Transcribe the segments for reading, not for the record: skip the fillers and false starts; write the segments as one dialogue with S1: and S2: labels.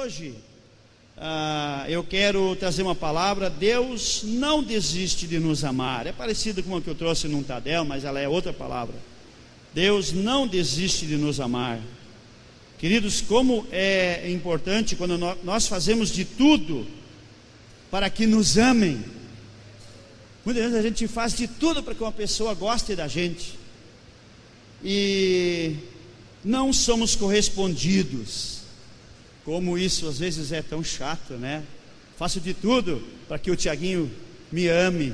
S1: hoje eu quero trazer uma palavra. Deus não desiste de nos amar. É parecido com a que eu trouxe num Tadel, mas ela é outra palavra. Deus não desiste de nos amar. Queridos, como é importante quando nós fazemos de tudo para que nos amem. Muitas vezes a gente faz de tudo para que uma pessoa goste da gente e não somos correspondidos. Como isso às vezes é tão chato, né? Faço de tudo para que o Tiaguinho me ame,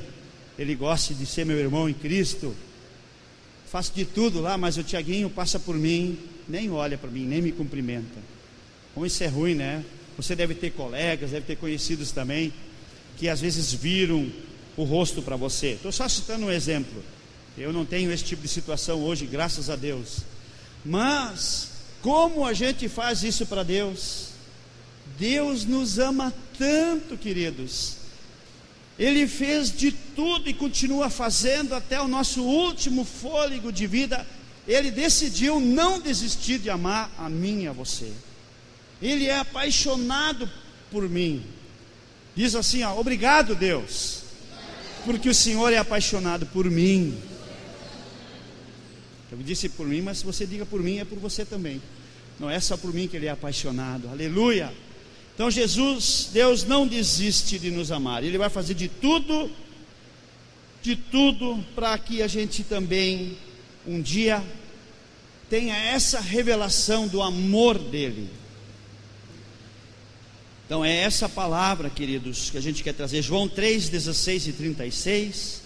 S1: ele goste de ser meu irmão em Cristo. Faço de tudo lá, mas o Tiaguinho passa por mim, nem olha para mim, nem me cumprimenta. Como isso é ruim, né? Você deve ter colegas, deve ter conhecidos também, que às vezes viram o rosto para você. Estou só citando um exemplo. Eu não tenho esse tipo de situação hoje, graças a Deus. Mas como a gente faz isso para Deus? Deus nos ama tanto, queridos. Ele fez de tudo e continua fazendo até o nosso último fôlego de vida. Ele decidiu não desistir de amar a mim e a você. Ele é apaixonado por mim. Diz assim, obrigado, Deus, porque o Senhor é apaixonado por mim. Eu disse por mim, mas se você diga por mim, é por você também. Não é só por mim que Ele é apaixonado. Aleluia. Então Deus não desiste de nos amar. Ele vai fazer de tudo para que a gente também um dia tenha essa revelação do amor dele. Então é essa palavra, queridos, que a gente quer trazer. João 3, 16 e 36.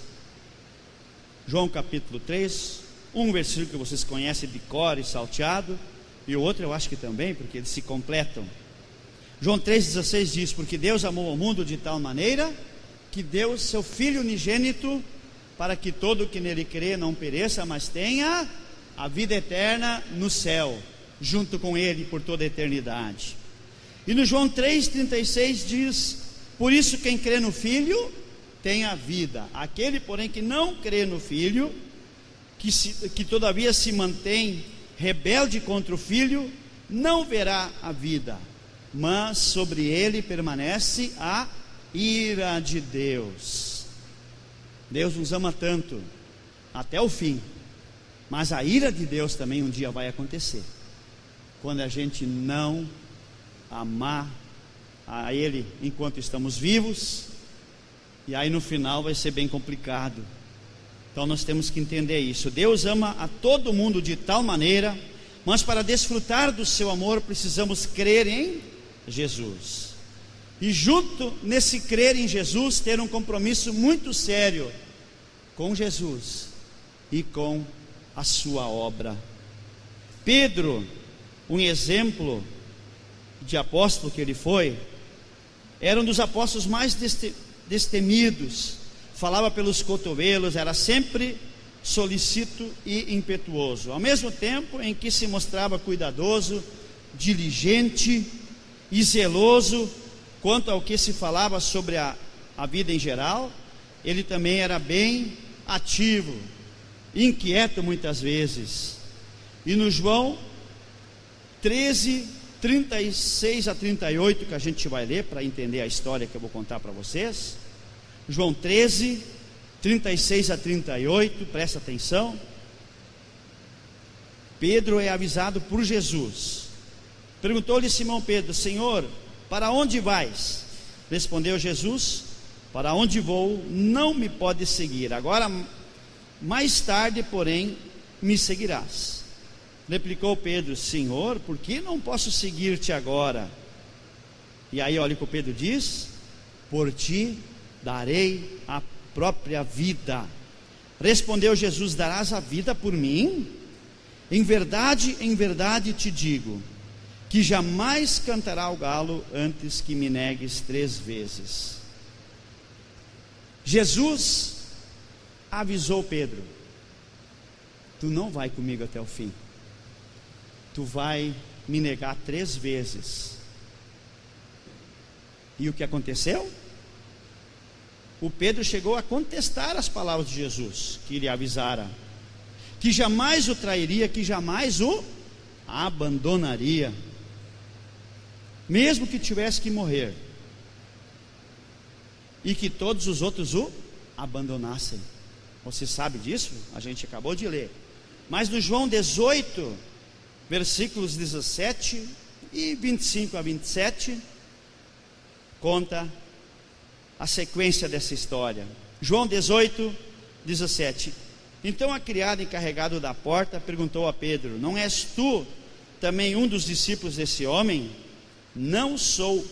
S1: João capítulo 3, um versículo que vocês conhecem de cor e salteado, e o outro eu acho que também, porque eles se completam. João 3,16 diz: porque Deus amou o mundo de tal maneira que deu seu Filho unigênito, para que todo que nele crê não pereça, mas tenha a vida eterna no céu, junto com Ele por toda a eternidade. E no João 3,36 diz: por isso quem crê no Filho tem a vida. Aquele, porém, que não crê no Filho, que todavia se mantém rebelde contra o Filho, não verá a vida, mas sobre ele permanece a ira de Deus. Deus nos ama tanto até o fim, mas a ira de Deus também um dia vai acontecer, quando a gente não amar a Ele enquanto estamos vivos, e aí no final vai ser bem complicado. Então nós temos que entender isso. Deus ama a todo mundo de tal maneira, mas para desfrutar do seu amor precisamos crer em Jesus, e junto nesse crer em Jesus, ter um compromisso muito sério com Jesus e com a sua obra. Pedro, um exemplo de apóstolo que ele foi, era um dos apóstolos mais destemidos, falava pelos cotovelos, era sempre solicito e impetuoso, ao mesmo tempo em que se mostrava cuidadoso, diligente e zeloso quanto ao que se falava sobre a vida em geral. Ele também era bem ativo, inquieto muitas vezes. E no João 13, 36 a 38, que a gente vai ler para entender a história que eu vou contar para vocês. João 13, 36 a 38, presta atenção. Pedro é avisado por Jesus. Perguntou-lhe Simão Pedro: Senhor, para onde vais? Respondeu Jesus: para onde vou, não me podes seguir agora, mais tarde, porém, me seguirás. Replicou Pedro: Senhor, por que não posso seguir-te agora? E aí olha o que o Pedro diz: por ti darei a própria vida. Respondeu Jesus: darás a vida por mim? Em verdade te digo, que jamais cantará o galo antes que me negues 3 vezes. Jesus avisou Pedro: tu não vai comigo até o fim, tu vai me negar 3 vezes. E o que aconteceu? O Pedro chegou a contestar as palavras de Jesus, que lhe avisara que jamais o trairia, que jamais o abandonaria. mesmo que tivesse que morrer, e que todos os outros o abandonassem. Você sabe disso? A gente acabou de ler. Mas no João 18, versículos 17 e 25 a 27, conta a sequência dessa história. João 18, 17. Então a criada encarregada da porta perguntou a Pedro: não és tu também um dos discípulos desse homem? Não sou,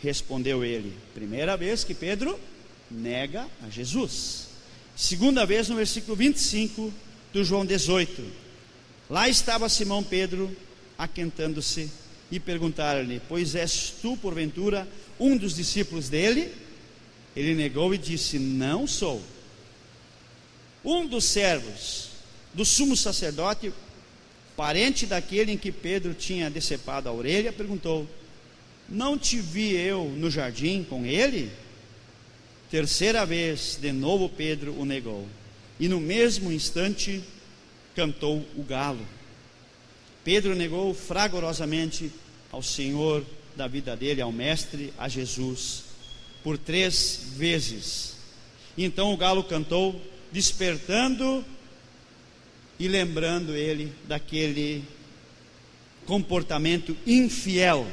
S1: respondeu ele. Primeira vez que Pedro nega a Jesus. Segunda vez no versículo 25 do João 18. Lá estava Simão Pedro aquentando-se e perguntaram-lhe: pois és tu porventura um dos discípulos dele? Ele negou e disse: não sou. Um dos servos do sumo sacerdote, parente daquele em que Pedro tinha decepado a orelha, perguntou: não te vi eu no jardim com ele? Terceira vez, de novo Pedro o negou, e no mesmo instante cantou o galo. Pedro negou fragorosamente ao Senhor da vida dele, ao Mestre, a Jesus, por 3 vezes. Então o galo cantou, despertando e lembrando ele daquele comportamento infiel.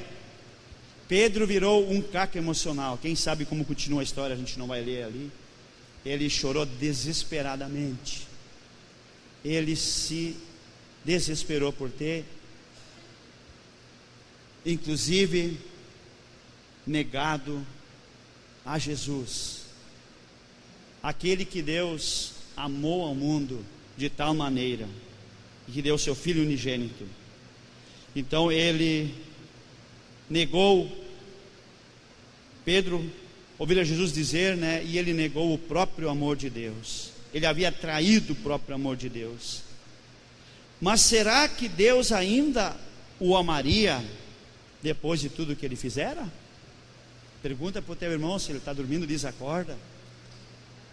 S1: Pedro virou um caco emocional. Quem sabe como continua a história, a gente não vai ler ali. Ele chorou desesperadamente. Ele se desesperou por ter, inclusive, negado a Jesus, aquele que Deus amou ao mundo de tal maneira, que deu seu Filho unigênito. Então ele negou. Pedro ouviu Jesus dizer, e ele negou o próprio amor de Deus. Ele havia traído o próprio amor de Deus. Mas será que Deus ainda o amaria depois de tudo que ele fizera? Pergunta para o teu irmão, se ele está dormindo, diz: acorda.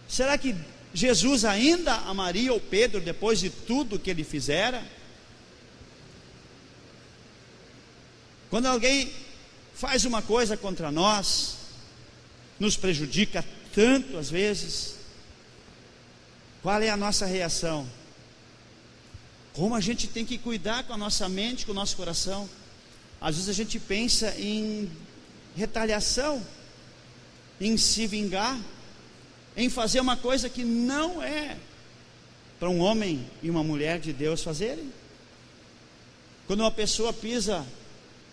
S1: Será que Jesus ainda amaria o Pedro depois de tudo que ele fizera? Quando alguém faz uma coisa contra nós, nos prejudica tanto às vezes, qual é a nossa reação? Como a gente tem que cuidar com a nossa mente, com o nosso coração. Às vezes a gente pensa em retaliação, em se vingar, em fazer uma coisa que não é para um homem e uma mulher de Deus fazerem. Quando uma pessoa pisa,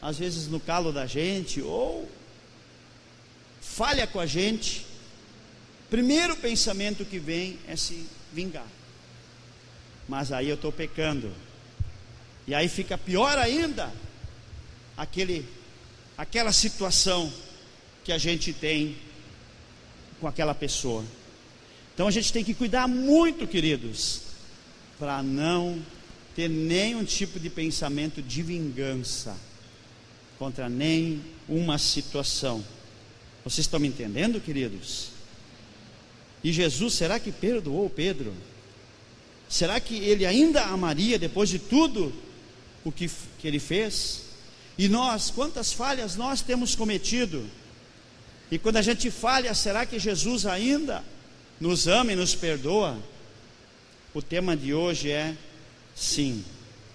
S1: às vezes, no calo da gente, ou falha com a gente, primeiro pensamento que vem é se vingar. Mas aí eu estou pecando, e aí fica pior ainda aquela situação que a gente tem com aquela pessoa. Então a gente tem que cuidar muito, queridos, para não ter nenhum tipo de pensamento de vingança contra nenhuma situação. Vocês estão me entendendo, queridos? E Jesus, será que perdoou Pedro? Será que ele ainda amaria depois de tudo o que ele fez? E nós, quantas falhas nós temos cometido? E quando a gente falha, será que Jesus ainda nos ama e nos perdoa? O tema de hoje é: sim,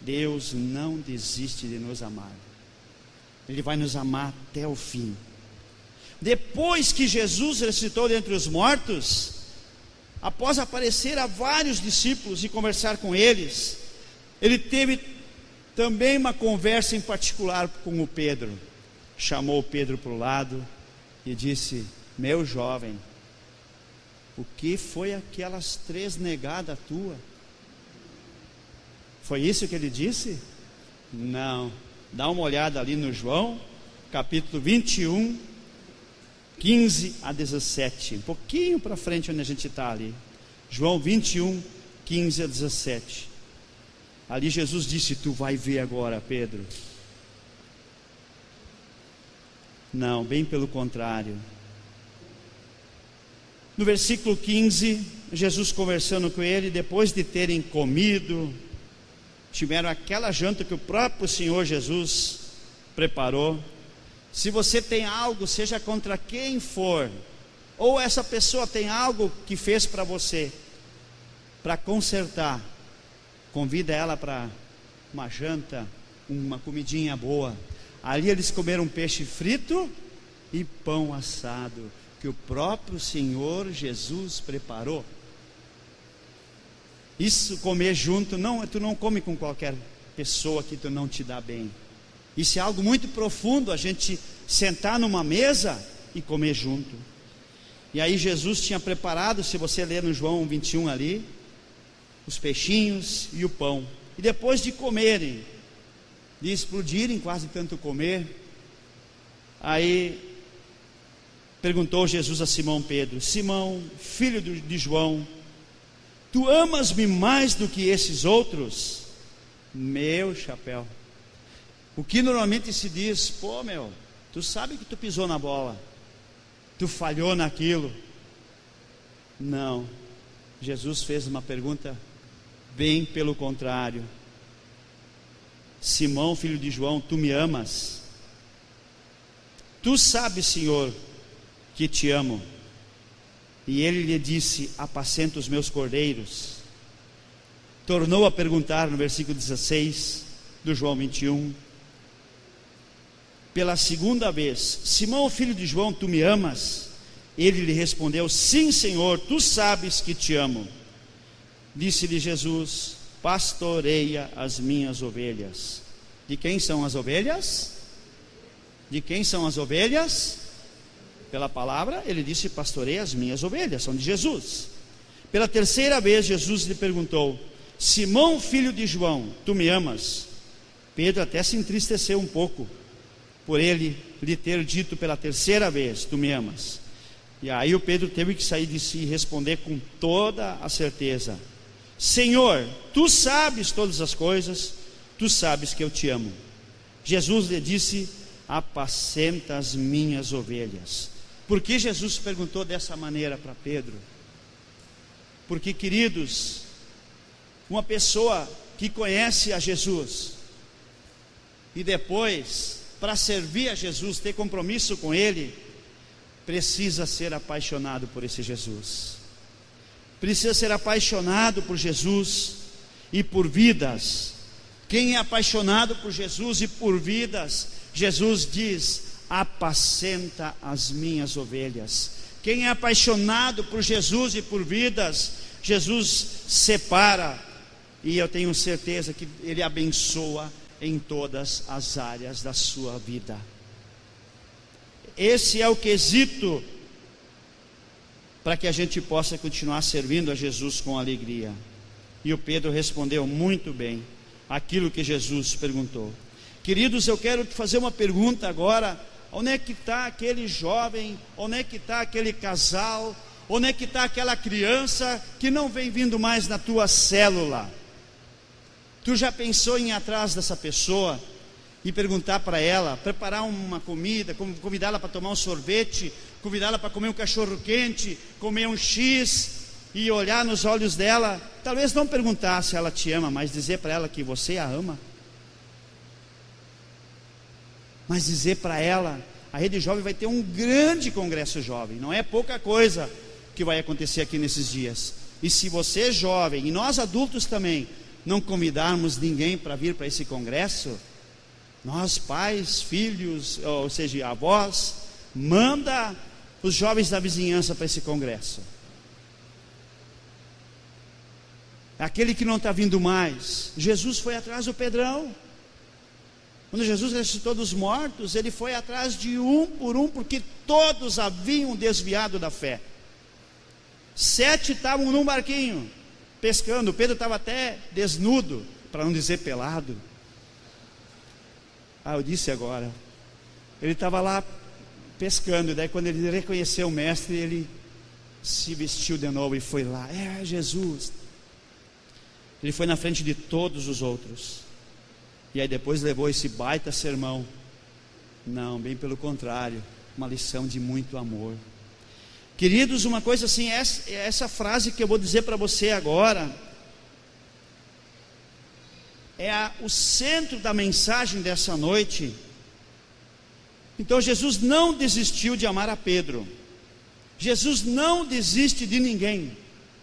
S1: Deus não desiste de nos amar. Ele vai nos amar até o fim. Depois que Jesus ressuscitou dentre os mortos, após aparecer a vários discípulos e conversar com eles, ele teve também uma conversa em particular com o Pedro. Chamou o Pedro para o lado e disse: meu jovem, o que foi aquelas 3 negadas tua? Foi isso que ele disse? Não. Dá uma olhada ali no João, capítulo 21, 15 a 17. Um pouquinho para frente onde a gente está ali. João 21, 15 a 17. Ali Jesus disse: tu vai ver agora, Pedro. Não, bem pelo contrário. No versículo 15, Jesus conversando com ele, depois de terem comido, tiveram aquela janta que o próprio Senhor Jesus preparou. Se você tem algo, seja contra quem for, ou essa pessoa tem algo que fez para você, para consertar, convida ela para uma janta, uma comidinha boa. Ali eles comeram peixe frito e pão assado, que o próprio Senhor Jesus preparou. Isso, comer junto, tu não come com qualquer pessoa que tu não te dá bem. Isso é algo muito profundo, a gente sentar numa mesa e comer junto. E aí Jesus tinha preparado, se você ler no João 21 ali, os peixinhos e o pão. E depois de comerem, de explodirem quase tanto comer, aí perguntou Jesus a Simão Pedro: Simão, filho de João, tu amas-me mais do que esses outros? Meu chapéu. O que normalmente se diz: pô, tu sabe que tu pisou na bola, tu falhou naquilo. Não, Jesus fez uma pergunta bem pelo contrário. Simão, filho de João, tu me amas? Tu sabes, Senhor, que te amo. E ele lhe disse: apacenta os meus cordeiros. Tornou a perguntar no versículo 16 do João 21, pela segunda vez: Simão, filho de João, tu me amas? Ele lhe respondeu: sim, Senhor, tu sabes que te amo. Disse-lhe Jesus: pastoreia as minhas ovelhas. De quem são as ovelhas? De quem são as ovelhas? Pela palavra, ele disse: pastoreia as minhas ovelhas, são de Jesus. Pela terceira vez, Jesus lhe perguntou: Simão, filho de João, tu me amas? Pedro até se entristeceu um pouco por ele lhe ter dito pela terceira vez: tu me amas. E aí o Pedro teve que sair de si e responder com toda a certeza: Senhor, tu sabes todas as coisas, tu sabes que eu te amo. Jesus lhe disse: apacenta as minhas ovelhas. Por que Jesus perguntou dessa maneira para Pedro? Porque, queridos, uma pessoa que conhece a Jesus e depois, para servir a Jesus, ter compromisso com Ele, precisa ser apaixonado por esse Jesus. Precisa ser apaixonado por Jesus e por vidas. Quem é apaixonado por Jesus e por vidas, Jesus diz: apacenta as minhas ovelhas. Quem é apaixonado por Jesus e por vidas, Jesus separa, e eu tenho certeza que Ele abençoa em todas as áreas da sua vida. Esse é o quesito para que a gente possa continuar servindo a Jesus com alegria. E o Pedro respondeu muito bem aquilo que Jesus perguntou. Queridos, eu quero te fazer uma pergunta agora: onde é que está aquele jovem, onde é que está aquele casal, onde é que está aquela criança que não vem vindo mais na tua célula? Tu já pensou em ir atrás dessa pessoa e perguntar para ela, preparar uma comida, convidá-la para tomar um sorvete, convidá-la para comer um cachorro quente, comer um X, e olhar nos olhos dela, talvez não perguntar se ela te ama, mas dizer para ela que você a ama? Mas dizer para ela: a Rede Jovem vai ter um grande congresso jovem, não é pouca coisa que vai acontecer aqui nesses dias. E se você jovem, e nós adultos também, não convidarmos ninguém para vir para esse congresso, nós pais, filhos, ou seja, avós, manda os jovens da vizinhança para esse congresso. Aquele que não está vindo mais. Jesus foi atrás do Pedrão. Quando Jesus ressuscitou dos mortos, Ele foi atrás de um por um, porque todos haviam desviado da fé. 7 estavam num barquinho, pescando. Pedro estava até desnudo, para não dizer pelado. Eu disse agora. Ele estava lá pescando, e daí quando ele reconheceu o mestre, ele se vestiu de novo e foi lá. É Jesus. Ele foi na frente de todos os outros. E aí depois levou esse baita sermão. Não, bem pelo contrário, uma lição de muito amor. Queridos, uma coisa assim, essa frase que eu vou dizer para você agora é o centro da mensagem dessa noite. Então Jesus não desistiu de amar a Pedro. Jesus não desiste de ninguém.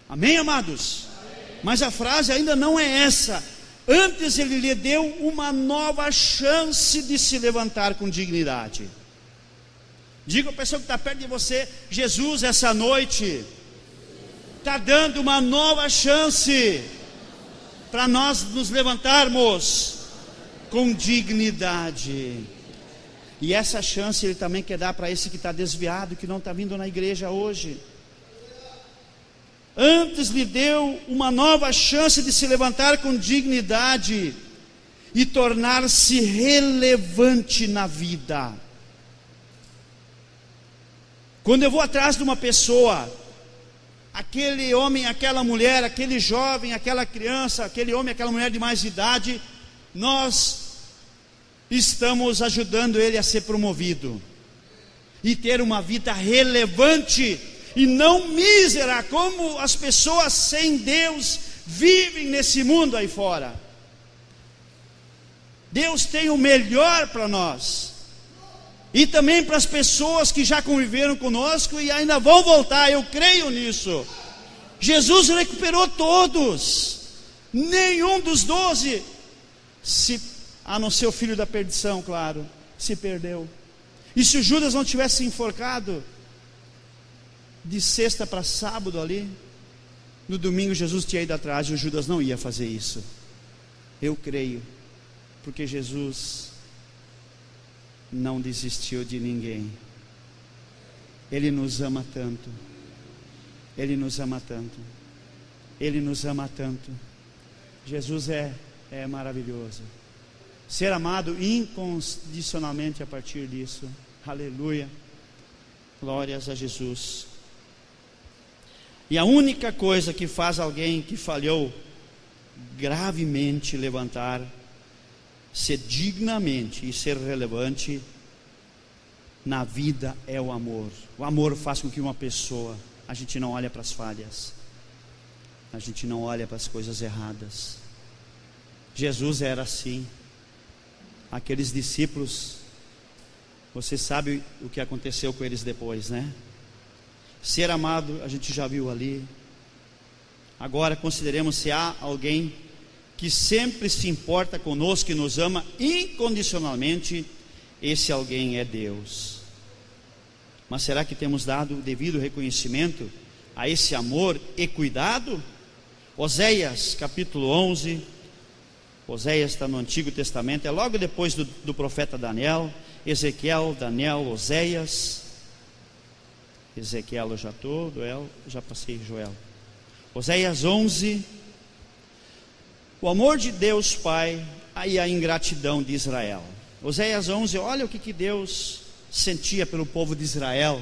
S1: Amém, amados? Amém. Mas a frase ainda não é essa. Antes ele lhe deu uma nova chance de se levantar com dignidade. Diga à pessoa que está perto de você: Jesus essa noite está dando uma nova chance para nós nos levantarmos com dignidade. E essa chance ele também quer dar para esse que está desviado, que não está vindo na igreja hoje. Antes lhe deu uma nova chance de se levantar com dignidade e tornar-se relevante na vida. Quando eu vou atrás de uma pessoa, aquele homem, aquela mulher, aquele jovem, aquela criança, aquele homem, aquela mulher de mais idade, nós estamos ajudando ele a ser promovido e ter uma vida relevante e não mísera, como as pessoas sem Deus vivem nesse mundo aí fora. Deus tem o melhor para nós, e também para as pessoas que já conviveram conosco e ainda vão voltar. Eu creio nisso. Jesus recuperou todos, nenhum dos 12, a não ser o filho da perdição, claro, se perdeu. E se o Judas não tivesse se enforcado de sexta para sábado ali, no domingo Jesus tinha ido atrás, e o Judas não ia fazer isso. Eu creio, porque Jesus não desistiu de ninguém. Ele nos ama tanto. Ele nos ama tanto. Ele nos ama tanto. Jesus é maravilhoso. Ser amado incondicionalmente a partir disso. Aleluia. Glórias a Jesus. E a única coisa que faz alguém que falhou gravemente levantar, ser dignamente e ser relevante na vida é o amor. O amor faz com que uma pessoa, a gente não olha para as falhas, a gente não olha para as coisas erradas. Jesus era assim. Aqueles discípulos, você sabe o que aconteceu com eles depois, né? Ser amado, a gente já viu ali. Agora consideremos se há alguém que sempre se importa conosco, que nos ama incondicionalmente. Esse alguém é Deus. Mas será que temos dado o devido reconhecimento a esse amor e cuidado? Oséias capítulo 11. Oséias está no Antigo Testamento, é logo depois do profeta Daniel. Ezequiel, Daniel, Oséias. Ezequiel eu já estou, Joel, já passei Joel. Oséias 11. O amor de Deus Pai e a ingratidão de Israel. Oséias 11, olha o que Deus sentia pelo povo de Israel.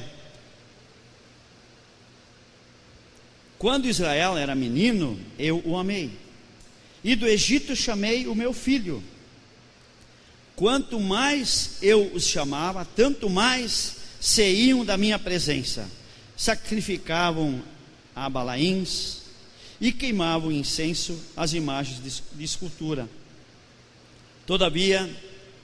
S1: Quando Israel era menino, eu o amei, e do Egito chamei o meu filho. Quanto mais eu os chamava, tanto mais saíam da minha presença. Sacrificavam a Balaíns e queimavam incenso às imagens de escultura. Todavia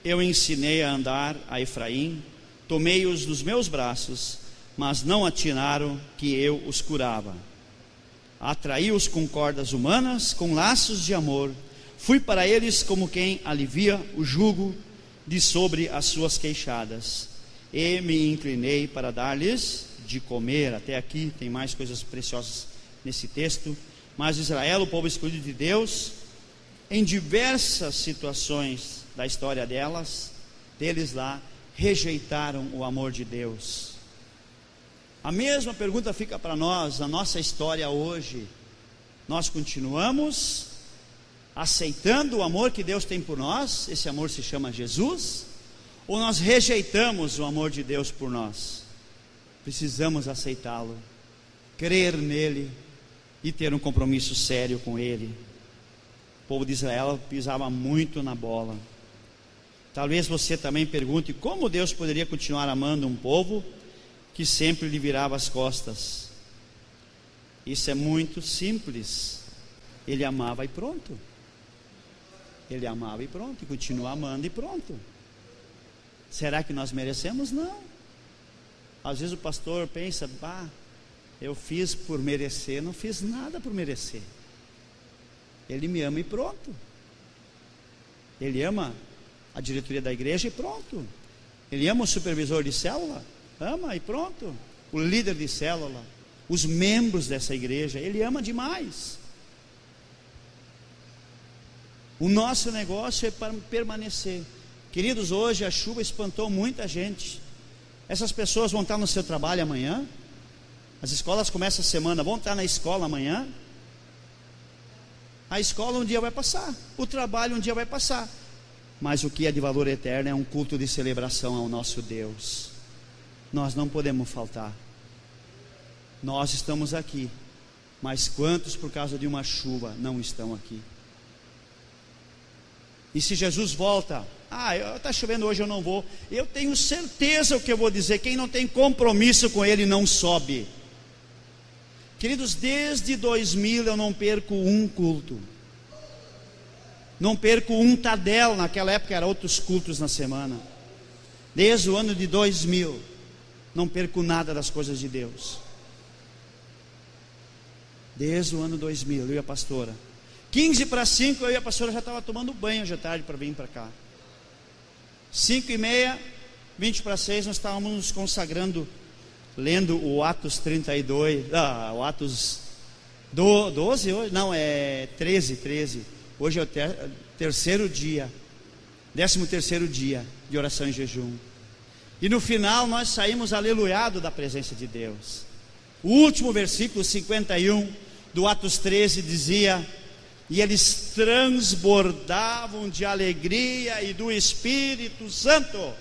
S1: eu ensinei a andar a Efraim, tomei-os nos meus braços, mas não atinaram que eu os curava. Atraí-os com cordas humanas, com laços de amor. Fui para eles como quem alivia o jugo de sobre as suas queixadas, e me inclinei para dar-lhes de comer. Até aqui tem mais coisas preciosas nesse texto. Mas Israel, o povo escolhido de Deus, em diversas situações da história deles lá, rejeitaram o amor de Deus. A mesma pergunta fica para nós, a nossa história hoje. Nós continuamos aceitando o amor que Deus tem por nós? Esse amor se chama Jesus? Ou nós rejeitamos o amor de Deus por nós? Precisamos aceitá-lo, crer nele e ter um compromisso sério com ele. O povo de Israel pisava muito na bola. Talvez você também pergunte: como Deus poderia continuar amando um povo que sempre lhe virava as costas? Isso é muito simples. Ele amava e pronto. Ele amava e pronto, e continua amando e pronto. Será que nós merecemos? Não. Às vezes o pastor pensa, eu fiz por merecer. Não fiz nada por merecer. Ele me ama e pronto. Ele ama a diretoria da igreja e pronto. Ele ama o supervisor de célula, ama e pronto. O líder de célula, os membros dessa igreja, ele ama demais. O nosso negócio é para permanecer. Queridos, hoje a chuva espantou muita gente. Essas pessoas vão estar no seu trabalho amanhã. As escolas começam a semana, vão estar na escola amanhã. A escola um dia vai passar, o trabalho um dia vai passar. Mas o que é de valor eterno é um culto de celebração ao nosso Deus. Nós não podemos faltar. Nós estamos aqui, mas quantos por causa de uma chuva não estão aqui? E se Jesus volta, está chovendo hoje, eu não vou. Eu tenho certeza o que eu vou dizer: quem não tem compromisso com Ele não sobe. Queridos, desde 2000 eu não perco um culto. Não perco um Tadel, naquela época eram outros cultos na semana. Desde o ano de 2000, não perco nada das coisas de Deus. Desde o ano 2000, eu e a pastora. 15 para 5, eu e a pastora já estava tomando banho hoje à tarde para vir para cá. 5:30, 20 para 6, nós estávamos nos consagrando, lendo o Atos 32, o Atos 12 hoje, não, é 13. Hoje é o terceiro dia, 13º dia de oração e jejum. E no final nós saímos aleluiado da presença de Deus. O último versículo 51 do Atos 13 dizia: e eles transbordavam de alegria e do Espírito Santo.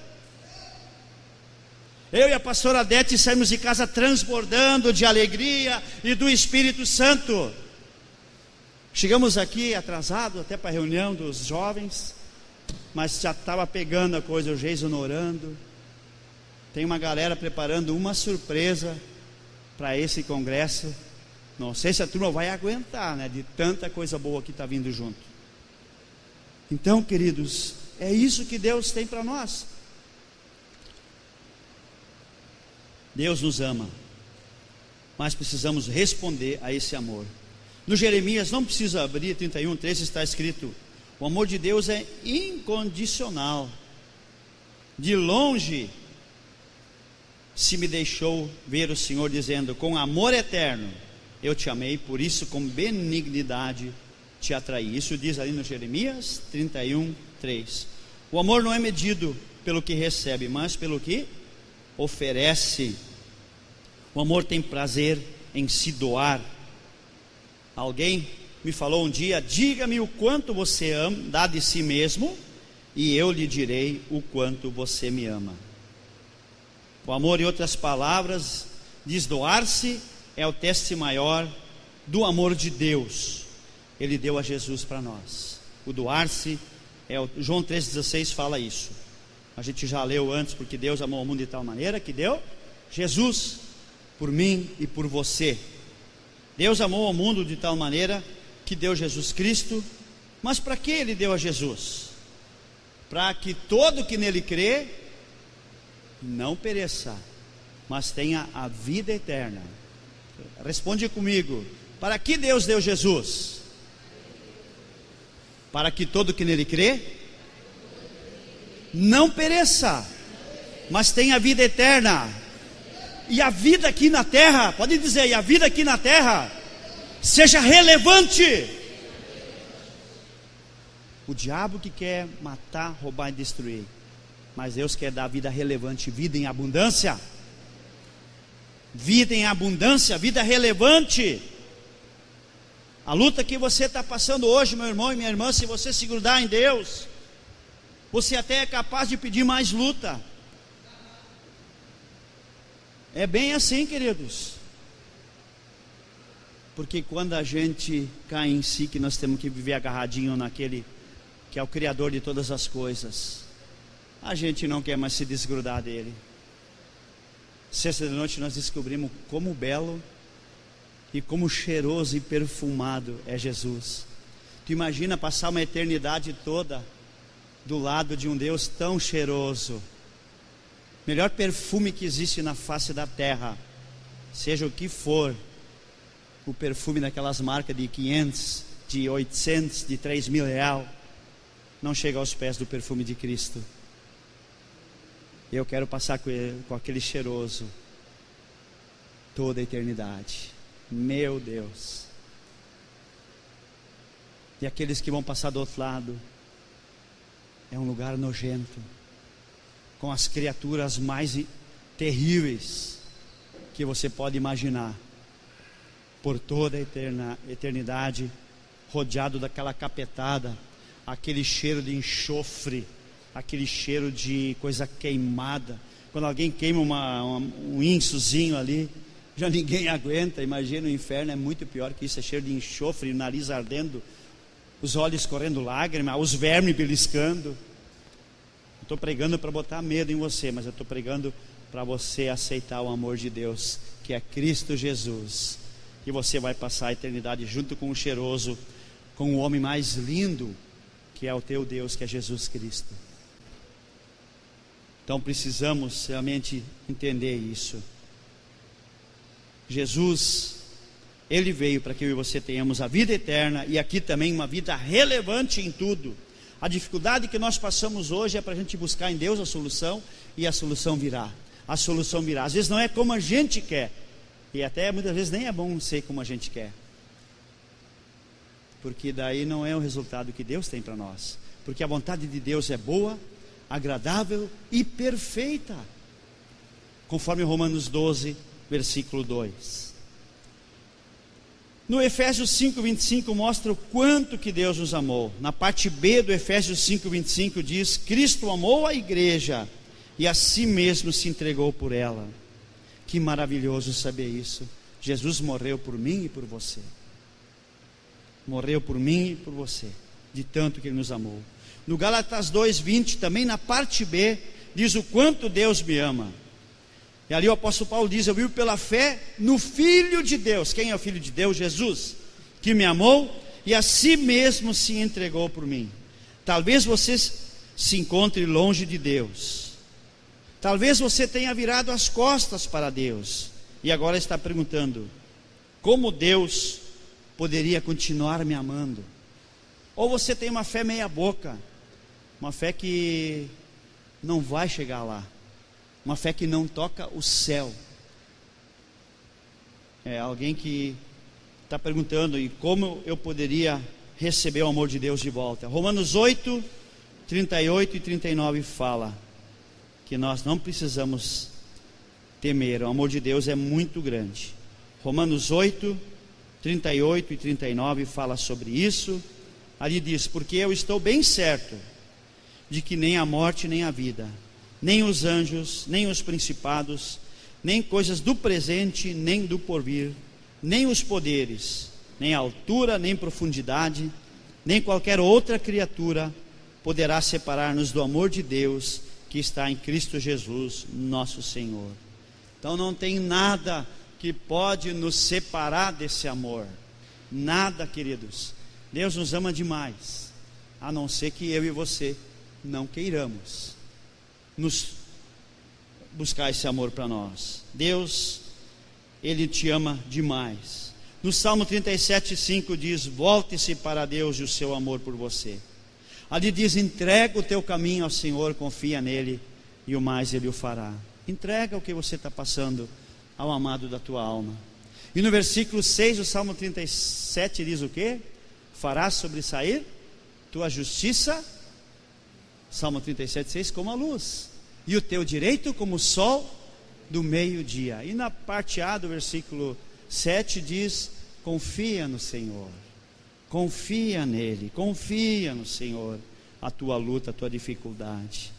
S1: Eu e a pastora Adete saímos de casa transbordando de alegria e do Espírito Santo. Chegamos aqui atrasado até para a reunião dos jovens, mas já estava pegando a coisa, o Jason orando. Tem uma galera preparando uma surpresa para esse congresso. Não sei se a turma vai aguentar, né? De tanta coisa boa que está vindo junto. Então, queridos, é isso que Deus tem para nós. Deus nos ama, mas precisamos responder a esse amor. No Jeremias, não precisa abrir, 31:13 está escrito: o amor de Deus é incondicional. De longe se me deixou ver o Senhor dizendo: com amor eterno eu te amei, por isso com benignidade te atraí. Isso diz ali no Jeremias 31:3. O amor não é medido pelo que recebe, mas pelo que oferece. O amor tem prazer em se doar. Alguém me falou um dia: diga-me o quanto você ama, dá de si mesmo, e eu lhe direi o quanto você me ama. O amor, em outras palavras, diz doar-se, é o teste maior do amor de Deus. Ele deu a Jesus para nós. O doar-se João 3,16 fala isso. A gente já leu antes, porque Deus amou o mundo de tal maneira que deu Jesus por mim e por você. Deus amou o mundo de tal maneira que deu Jesus Cristo. Mas para que Ele deu a Jesus? Para que todo que nele crê não pereça, mas tenha a vida eterna. Responde comigo: para que Deus deu Jesus? Para que todo que nele crê não pereça, mas tenha a vida eterna. E a vida aqui na terra, pode dizer, e a vida aqui na terra seja relevante. O diabo que quer matar, roubar e destruir, mas Deus quer dar vida relevante, vida em abundância. Vida em abundância, vida relevante. A luta que você está passando hoje, meu irmão e minha irmã, se você se grudar em Deus, você até é capaz de pedir mais luta. É bem assim, queridos. Porque quando a gente cai em si, que nós temos que viver agarradinho naquele que é o Criador de todas as coisas, a gente não quer mais se desgrudar dele. Sexta de noite nós descobrimos como belo e como cheiroso e perfumado é Jesus. Tu imagina passar uma eternidade toda do lado de um Deus tão cheiroso, melhor perfume que existe na face da terra, seja o que for, o perfume daquelas marcas de 500, de 800, de 3.000 reais, não chega aos pés do perfume de Cristo. Eu quero passar com aquele cheiroso toda a eternidade. Meu Deus. E aqueles que vão passar do outro lado, é um lugar nojento, com as criaturas mais terríveis que você pode imaginar, por toda a eternidade, rodeado daquela capetada, aquele cheiro de enxofre, aquele cheiro de coisa queimada. Quando alguém queima um insozinho ali, já ninguém aguenta. Imagina, o inferno é muito pior que isso, é cheiro de enxofre, o nariz ardendo, os olhos correndo lágrimas, os vermes beliscando. Estou pregando para botar medo em você, mas eu estou pregando para você aceitar o amor de Deus, que é Cristo Jesus, e você vai passar a eternidade junto com o cheiroso, com o homem mais lindo, que é o teu Deus, que é Jesus Cristo. Então precisamos realmente entender isso. Jesus, Ele veio para que eu e você tenhamos a vida eterna, e aqui também uma vida relevante em tudo. A dificuldade que nós passamos hoje é para a gente buscar em Deus a solução, e a solução virá. A solução virá. Às vezes não é como a gente quer, e até muitas vezes nem é bom ser como a gente quer, porque daí não é o resultado que Deus tem para nós, porque a vontade de Deus é boa, agradável e perfeita, conforme Romanos 12, versículo 2. No Efésios 5:25 mostra o quanto que Deus nos amou. Na parte B do Efésios 5:25 diz: Cristo amou a igreja e a si mesmo se entregou por ela. Que maravilhoso saber isso. Jesus morreu por mim e por você. Morreu por mim e por você, de tanto que Ele nos amou. No Gálatas 2:20, também na parte B, diz o quanto Deus me ama. E ali o apóstolo Paulo diz: eu vivo pela fé no Filho de Deus. Quem é o Filho de Deus? Jesus, que me amou e a si mesmo se entregou por mim. Talvez você se encontre longe de Deus, talvez você tenha virado as costas para Deus, e agora está perguntando: como Deus poderia continuar me amando? Ou você tem uma fé meia boca, uma fé que não vai chegar lá, uma fé que não toca o céu. É alguém que está perguntando: e como eu poderia receber o amor de Deus de volta? Romanos 8, 38 e 39 fala que nós não precisamos temer, o amor de Deus é muito grande. Romanos 8, 38 e 39 fala sobre isso. Ali diz: porque eu estou bem certo de que nem a morte nem a vida, nem os anjos, nem os principados, nem coisas do presente, nem do porvir, nem os poderes, nem a altura, nem profundidade, nem qualquer outra criatura poderá separar-nos do amor de Deus que está em Cristo Jesus, nosso Senhor. Então não tem nada que pode nos separar desse amor. Nada, queridos. Deus nos ama demais, a não ser que eu e você não queiramos nos buscar esse amor para nós. Deus, Ele te ama demais. No Salmo 37:5 diz: volte-se para Deus e o seu amor por você. Ali diz: entrega o teu caminho ao Senhor, confia nele, e o mais Ele o fará. Entrega o que você está passando ao amado da tua alma. E no versículo 6 do Salmo 37 diz o quê? Farás sobressair tua justiça, Salmo 37:6, como a luz, e o teu direito como o sol do meio-dia. E na parte A do versículo 7 diz: confia no Senhor, confia nele, confia no Senhor, a tua luta, a tua dificuldade.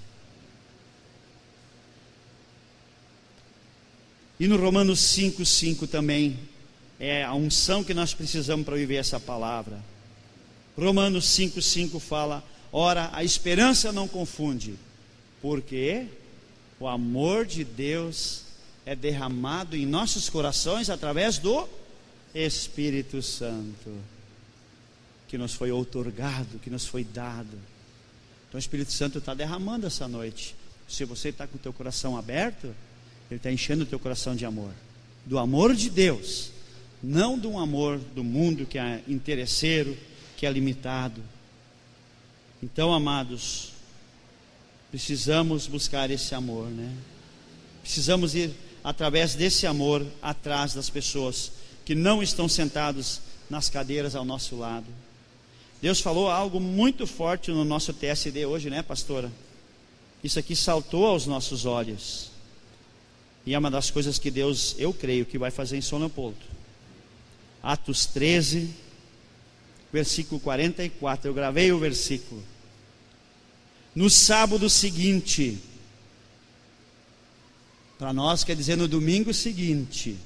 S1: E no Romanos 5:5 também é a unção que nós precisamos para viver essa palavra. Romanos 5:5 fala: ora, a esperança não confunde, porque o amor de Deus é derramado em nossos corações através do Espírito Santo, que nos foi outorgado, que nos foi dado. Então o Espírito Santo está derramando essa noite. Se você está com o teu coração aberto, Ele está enchendo o teu coração de amor, do amor de Deus, não de um amor do mundo que é interesseiro, que é limitado. Então, amados, precisamos buscar esse amor, né? Precisamos ir através desse amor atrás das pessoas que não estão sentados nas cadeiras ao nosso lado. Deus falou algo muito forte no nosso TSD hoje, né, pastora? Isso aqui saltou aos nossos olhos. E é uma das coisas que Deus, eu creio, que vai fazer em São Leopoldo. Atos 13, versículo 44. Eu gravei o versículo. No sábado seguinte, para nós quer dizer no domingo seguinte,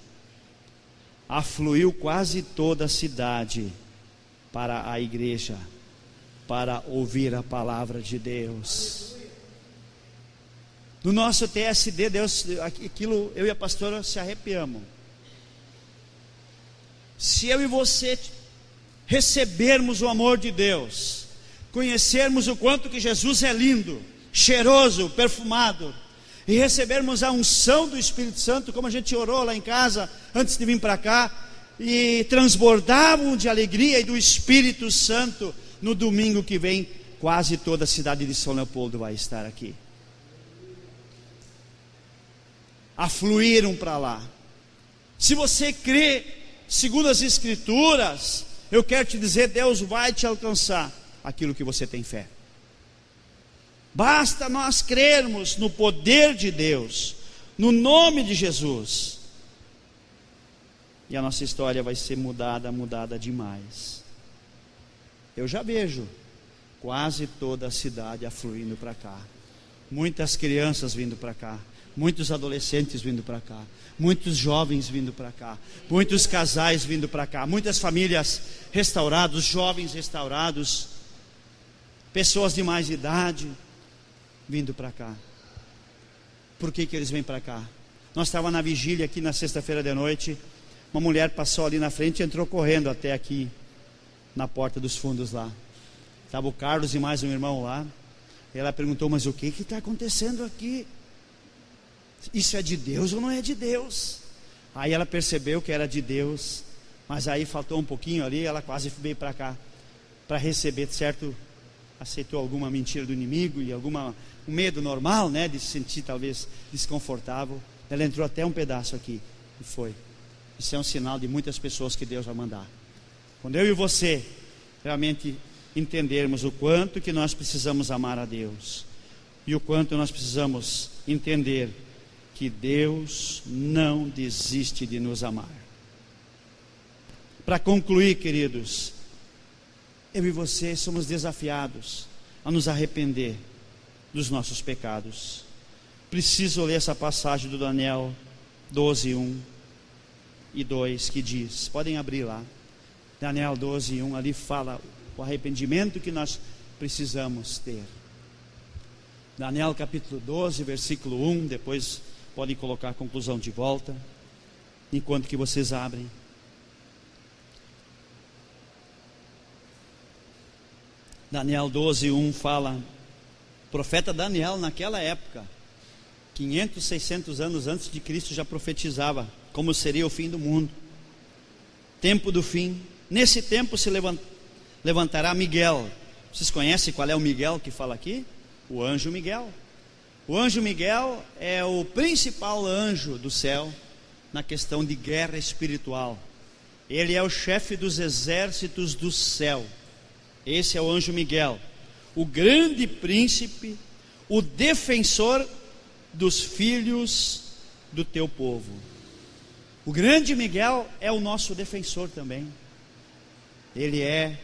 S1: afluiu quase toda a cidade para a igreja, para ouvir a palavra de Deus. No nosso TSD, Deus, aquilo, eu e a pastora se arrepiamos. Se eu e você recebermos o amor de Deus, conhecermos o quanto que Jesus é lindo, cheiroso, perfumado, e recebermos a unção do Espírito Santo, como a gente orou lá em casa, antes de vir para cá, e transbordavam de alegria e do Espírito Santo, no domingo que vem, quase toda a cidade de São Leopoldo vai estar aqui. Afluíram para lá. Se você crê, segundo as Escrituras, eu quero te dizer, Deus vai te alcançar aquilo que você tem fé. Basta nós crermos no poder de Deus, no nome de Jesus, e a nossa história vai ser mudada demais. Eu já vejo quase toda a cidade afluindo para cá, muitas crianças vindo para cá, muitos adolescentes vindo para cá, muitos jovens vindo para cá, muitos casais vindo para cá, muitas famílias restauradas, jovens restaurados, pessoas de mais idade vindo para cá. Por que eles vêm para cá? Nós estávamos na vigília aqui na sexta-feira de noite. Uma mulher passou ali na frente e entrou correndo até aqui na porta dos fundos lá. Estava o Carlos e mais um irmão lá. E ela perguntou, mas o que está acontecendo aqui? Isso é de Deus ou não é de Deus? Aí ela percebeu que era de Deus, mas aí faltou um pouquinho ali, ela quase veio para cá para receber, certo? Aceitou alguma mentira do inimigo e um medo normal, né, de se sentir talvez desconfortável. Ela entrou até um pedaço aqui e foi. Isso é um sinal de muitas pessoas que Deus vai mandar. Quando eu e você realmente entendermos o quanto que nós precisamos amar a Deus e o quanto nós precisamos entender que Deus não desiste de nos amar. Para concluir, queridos, eu e você somos desafiados a nos arrepender dos nossos pecados. Preciso ler essa passagem do Daniel 12, 1 e 2, que diz, podem abrir lá, Daniel 12, 1, ali fala o arrependimento que nós precisamos ter. Daniel capítulo 12, versículo 1, depois podem colocar a conclusão de volta, enquanto que vocês abrem. Daniel 12, 1 fala, o profeta Daniel naquela época, 500, 600 anos antes de Cristo, já profetizava como seria o fim do mundo, tempo do fim. Nesse tempo se levantará Miguel. Vocês conhecem qual é o Miguel que fala aqui? O anjo Miguel. O anjo Miguel é o principal anjo do céu na questão de guerra espiritual. Ele é o chefe dos exércitos do céu. Esse é o anjo Miguel, o grande príncipe, o defensor dos filhos do teu povo. O grande Miguel é o nosso defensor também. Ele é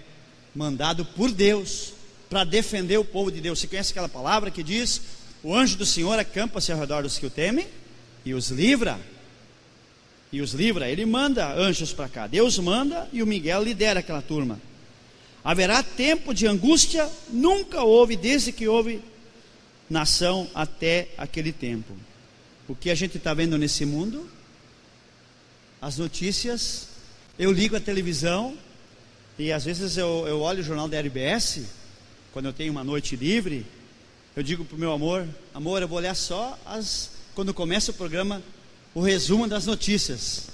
S1: mandado por Deus para defender o povo de Deus. Você conhece aquela palavra que diz: o anjo do Senhor acampa-se ao redor dos que o temem e os livra. E os livra, ele manda anjos para cá. Deus manda e o Miguel lidera aquela turma. Haverá tempo de angústia, nunca houve, desde que houve nação até aquele tempo. O que a gente está vendo nesse mundo? As notícias, eu ligo a televisão e às vezes eu olho o jornal da RBS, quando eu tenho uma noite livre, Eu digo para o meu amor, eu vou olhar só quando começa o programa, o resumo das notícias.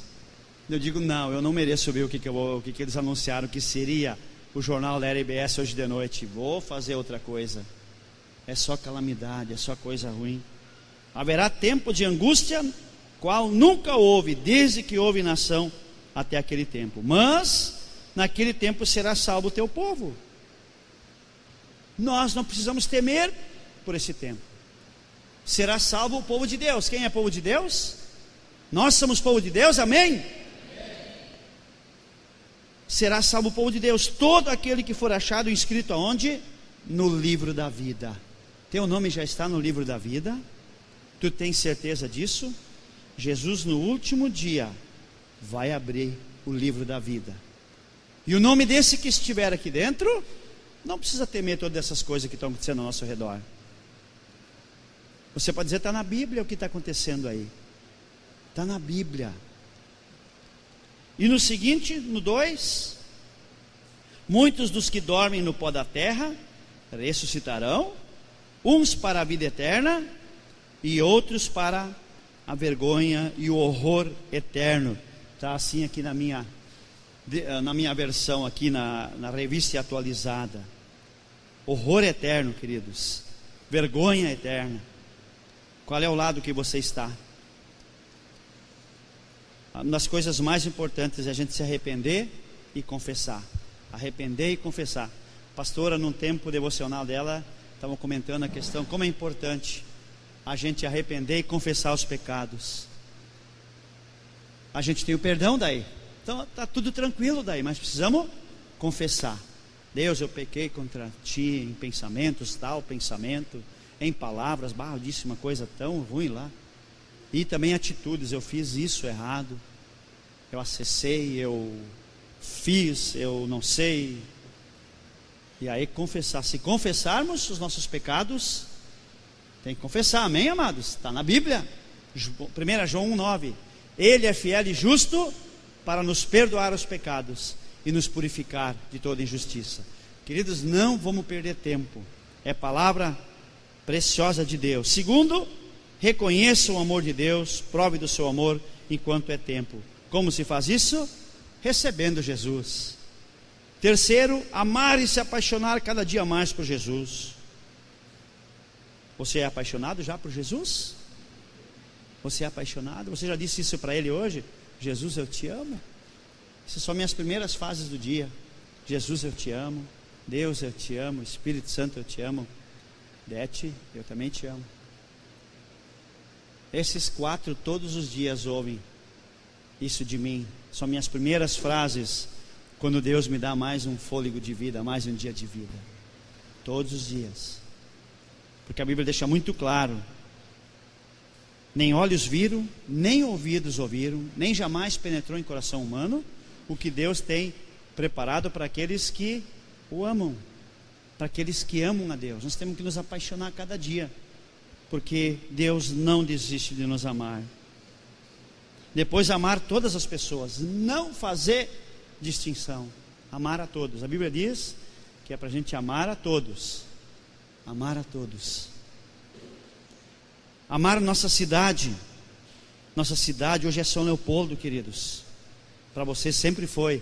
S1: Eu digo, não, eu não mereço ver o que eles anunciaram que seria o jornal da RBS hoje de noite. Vou fazer outra coisa. É só calamidade, é só coisa ruim. Haverá tempo de angústia, qual nunca houve, desde que houve nação até aquele tempo. Mas naquele tempo será salvo o teu povo. Nós não precisamos temer por esse tempo. Será salvo o povo de Deus. Quem é povo de Deus? Nós somos povo de Deus, amém? Será salvo o povo de Deus, todo aquele que for achado inscrito aonde? No livro da vida. Teu nome já está no livro da vida. Tu tens certeza disso? Jesus no último dia vai abrir o livro da vida. E o nome desse que estiver aqui dentro, não precisa temer todas essas coisas que estão acontecendo ao nosso redor. Você pode dizer, está na Bíblia o que está acontecendo aí. Está na Bíblia. E no seguinte, no 2, muitos dos que dormem no pó da terra ressuscitarão, uns para a vida eterna e outros para a vergonha e o horror eterno. Está assim aqui na minha versão, aqui na revista atualizada. Horror eterno, queridos. Vergonha eterna. Qual é o lado que você está? Uma das coisas mais importantes é a gente se arrepender e confessar. Arrepender e confessar. A pastora, num tempo devocional dela, estava comentando a questão, como é importante a gente arrepender e confessar os pecados. A gente tem o perdão daí. Então está tudo tranquilo daí, mas precisamos confessar. Deus, eu pequei contra ti em pensamentos, tal pensamento, em palavras, eu disse uma coisa tão ruim lá. E também atitudes, eu fiz isso errado, eu acessei, eu fiz, eu não sei. E aí confessar, se confessarmos os nossos pecados, tem que confessar, amém, amados? Está na Bíblia, 1 João 1,9. Ele é fiel e justo para nos perdoar os pecados e nos purificar de toda injustiça. Queridos, não vamos perder tempo, é palavra preciosa de Deus. Segundo, reconheça o amor de Deus, prove do seu amor enquanto é tempo. Como se faz isso? Recebendo Jesus. Terceiro, amar e se apaixonar cada dia mais por Jesus. Você é apaixonado já por Jesus? Você é apaixonado? Você já disse isso para Ele hoje? Jesus, eu te amo. Essas são minhas primeiras fases do dia. Jesus, eu te amo. Deus, eu te amo. Espírito Santo, eu te amo. Dete, eu também te amo. Esses 4 todos os dias ouvem isso de mim. São minhas primeiras frases quando Deus me dá mais um fôlego de vida, mais um dia de vida. Todos os dias. Porque a Bíblia deixa muito claro: nem olhos viram, nem ouvidos ouviram, nem jamais penetrou em coração humano o que Deus tem preparado para aqueles que o amam, para aqueles que amam a Deus. Nós temos que nos apaixonar cada dia, porque Deus não desiste de nos amar. Depois, amar todas as pessoas, não fazer distinção, amar a todos. A Bíblia diz que é para a gente amar a todos. Amar a todos. Amar a nossa cidade. Nossa cidade hoje é São Leopoldo, queridos. Para você sempre foi.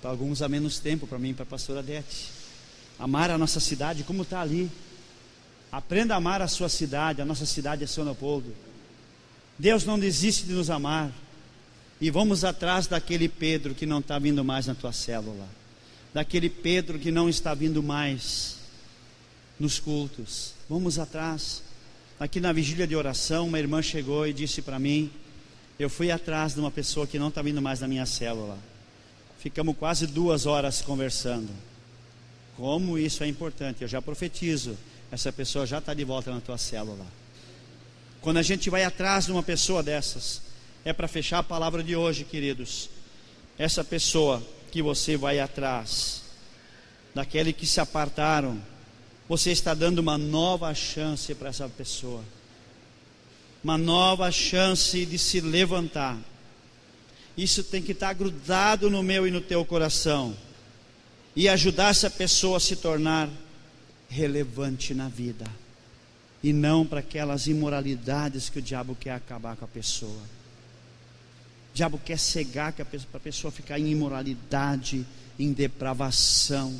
S1: Para alguns há menos tempo, para mim e para a pastora Dete. Amar a nossa cidade como está ali. Aprenda a amar a sua cidade. A nossa cidade é São Leopoldo. Deus não desiste de nos amar. E vamos atrás daquele Pedro que não está vindo mais na tua célula. Daquele Pedro que não está vindo mais nos cultos. Vamos atrás. Aqui na vigília de oração, uma irmã chegou e disse para mim: eu fui atrás de uma pessoa que não está vindo mais na minha célula. Ficamos quase 2 horas conversando. Como isso é importante. Eu já profetizo, essa pessoa já está de volta na tua célula. Quando a gente vai atrás de uma pessoa dessas, é para fechar a palavra de hoje, queridos. Essa pessoa que você vai atrás, daquele que se apartaram, você está dando uma nova chance para essa pessoa, uma nova chance de se levantar. Isso tem que estar grudado no meu e no teu coração, e ajudar essa pessoa a se tornar relevante na vida. e não para aquelas imoralidades que o diabo quer acabar com a pessoa. O diabo quer cegar para a pessoa ficar em imoralidade, em depravação.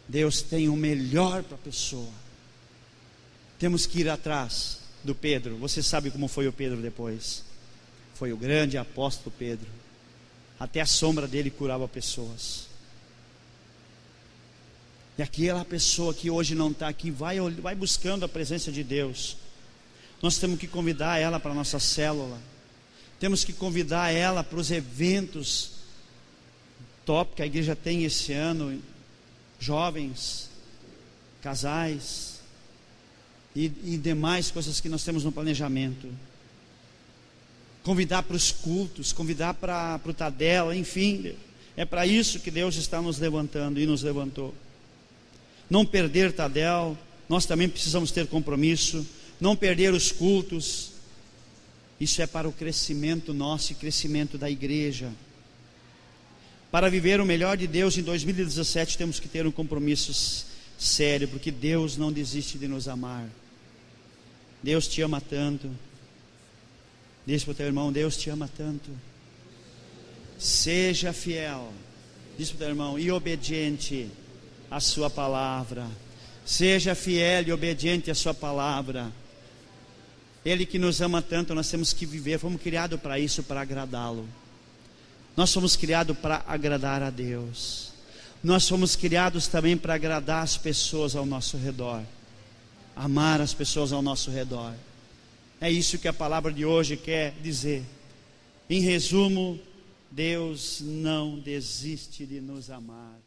S1: Deus tem o melhor para a pessoa. Temos que ir atrás do Pedro. Você sabe como foi o Pedro depois? Foi o grande apóstolo Pedro. Até a sombra dele curava pessoas. E aquela pessoa que hoje não está aqui, vai buscando a presença de Deus. Nós temos que convidar ela para a nossa célula. Temos que convidar ela para os eventos top que a igreja tem esse ano. Jovens, casais e demais coisas que nós temos no planejamento. Convidar para os cultos, convidar para o Tadel, enfim. É para isso que Deus está nos levantando e nos levantou. Não perder Tadel, nós também precisamos ter compromisso. Não perder os cultos. Isso é para o crescimento nosso e crescimento da igreja. Para viver o melhor de Deus em 2017, temos que ter um compromisso sério, porque Deus não desiste de nos amar. Deus te ama tanto. Diz para o teu irmão: Deus te ama tanto. Seja fiel, diz para o teu irmão, e obediente à sua palavra. Seja fiel e obediente à sua palavra. Ele que nos ama tanto, nós temos que viver. Fomos criados para isso, para agradá-lo. Nós fomos criados para agradar a Deus. Nós fomos criados também para agradar as pessoas ao nosso redor. Amar as pessoas ao nosso redor. É isso que a palavra de hoje quer dizer. Em resumo, Deus não desiste de nos amar.